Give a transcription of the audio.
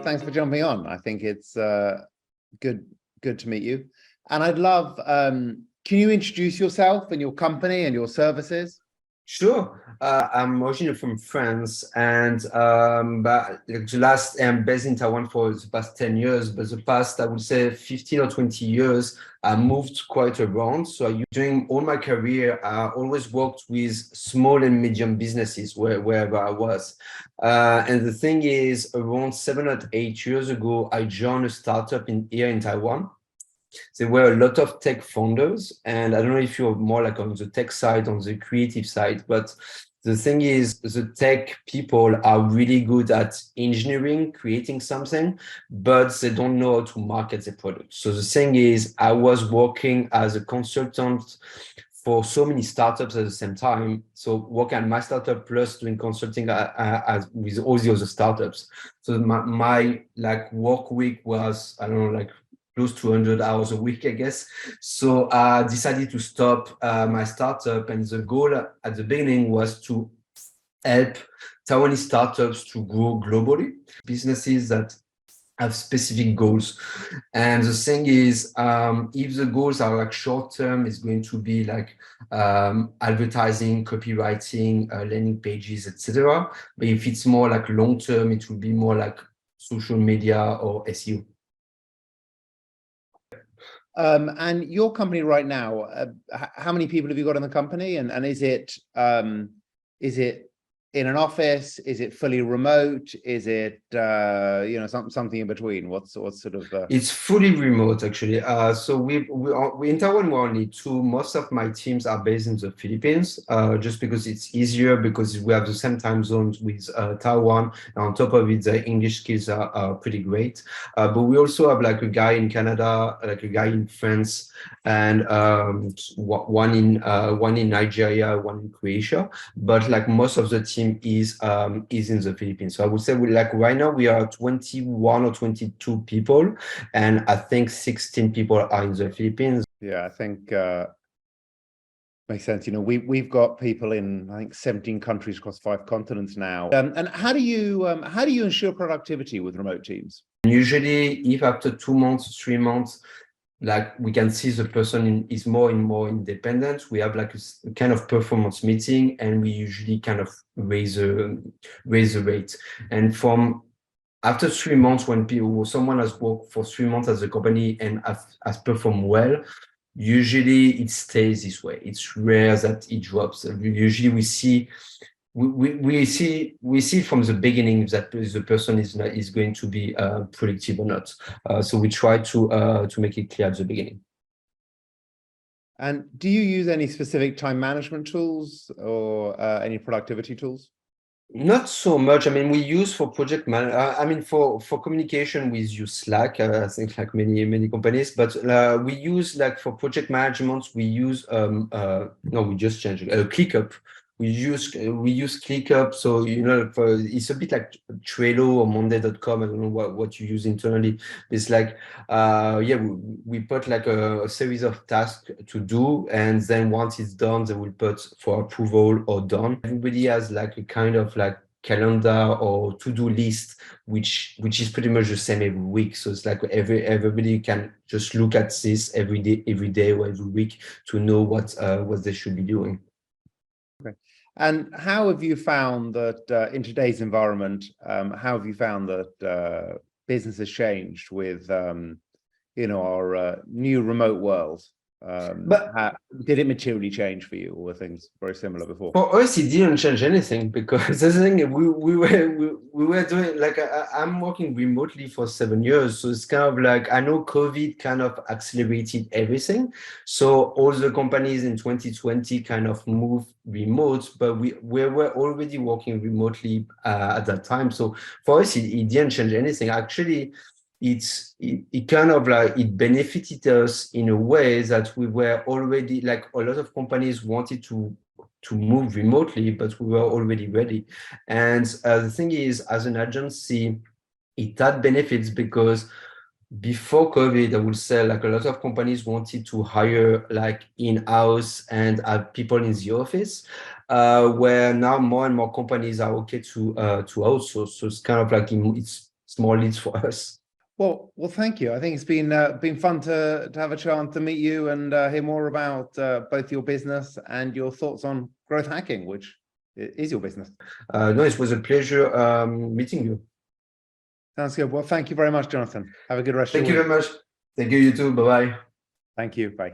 Thanks for jumping on. I think it's good to meet you. And I'd love, can you introduce yourself and your company and your services? Sure. I'm originally from France, and but I'm based in Taiwan for the past 10 years, but the past, I would say 15 or 20 years, I moved quite around. So during all my career, I always worked with small and medium businesses wherever I was. And the thing is, around 7 or 8 years ago, I joined a startup here in Taiwan. There were a lot of tech founders, and I don't know if you're more like on the tech side, on the creative side, but the thing is, the tech people are really good at engineering, creating something, but they don't know how to market the product. So the thing is, I was working as a consultant for so many startups at the same time. So working on my startup plus doing consulting with all the other startups. So my like work week was, I don't know, like close to 100 hours a week, I guess. So I decided to stop my startup. And the goal at the beginning was to help Taiwanese startups to grow globally, businesses that have specific goals. And the thing is, if the goals are like short term, it's going to be like advertising, copywriting, landing pages, etc. But if it's more like long term, it will be more like social media or SEO. And your company right now, how many people have you got in the company? And is it in an office? Is it fully remote? Is it something in between? What's sort of? It's fully remote actually. So we in Taiwan we're only two. Most of my teams are based in the Philippines, just because it's easier because we have the same time zones with Taiwan. And on top of it, the English skills are pretty great. But we also have like a guy in Canada, like a guy in France, and one in Nigeria, one in Croatia. But like most of the team is in the Philippines. So I would say right now we are 21 or 22 people, and I think 16 people are in the Philippines. Yeah, I think makes sense. We've got people in I think 17 countries across 5 continents now. And how do you ensure productivity with remote teams? Usually, if after 2 months, 3 months, like we can see the person is more and more independent, we have like a kind of performance meeting, and we usually kind of raise the rate. And from after 3 months, when someone has worked for 3 months as a company and has performed well, usually it stays this way. It's rare that it drops. Usually we see from the beginning that the person is going to be productive or not. So we try to make it clear at the beginning. And do you use any specific time management tools or any productivity tools? Not so much. I mean, we use for project for communication, we use Slack. I think like many companies, but we use like for project management, we use we just changed ClickUp. We use ClickUp, so it's a bit like Trello or Monday.com. I don't know what you use internally. It's like we put like a series of tasks to do, and then once it's done, they will put for approval or done. Everybody has like a kind of like calendar or to-do list, which is pretty much the same every week. So it's like everybody can just look at this every day or every week to know what they should be doing. Okay. And how have you found that in today's environment, how have you found that business has changed with our new remote world? Did it materially change for you, or were things very similar before? For us, it didn't change anything, because the thing we were doing, like I'm working remotely for 7 years, so it's kind of like, I know COVID kind of accelerated everything. So all the companies in 2020 kind of moved remote, but we were already working remotely at that time. So for us, it didn't change anything. Actually, it kind of like it benefited us in a way that we were already, like a lot of companies wanted to move remotely, but we were already ready. And the thing is, as an agency, it had benefits because before COVID, I would say like a lot of companies wanted to hire like in-house and have people in the office, where now more and more companies are okay to outsource. So it's kind of like it's more leads for us. Well, thank you. I think it's been fun to have a chance to meet you and hear more about both your business and your thoughts on growth hacking, which is your business. No, it was a pleasure meeting you. Sounds good. Well, thank you very much, Jonathan. Have a good rest of Thank your you week. very much. Thank you, you too. Bye-bye. Thank you. Bye.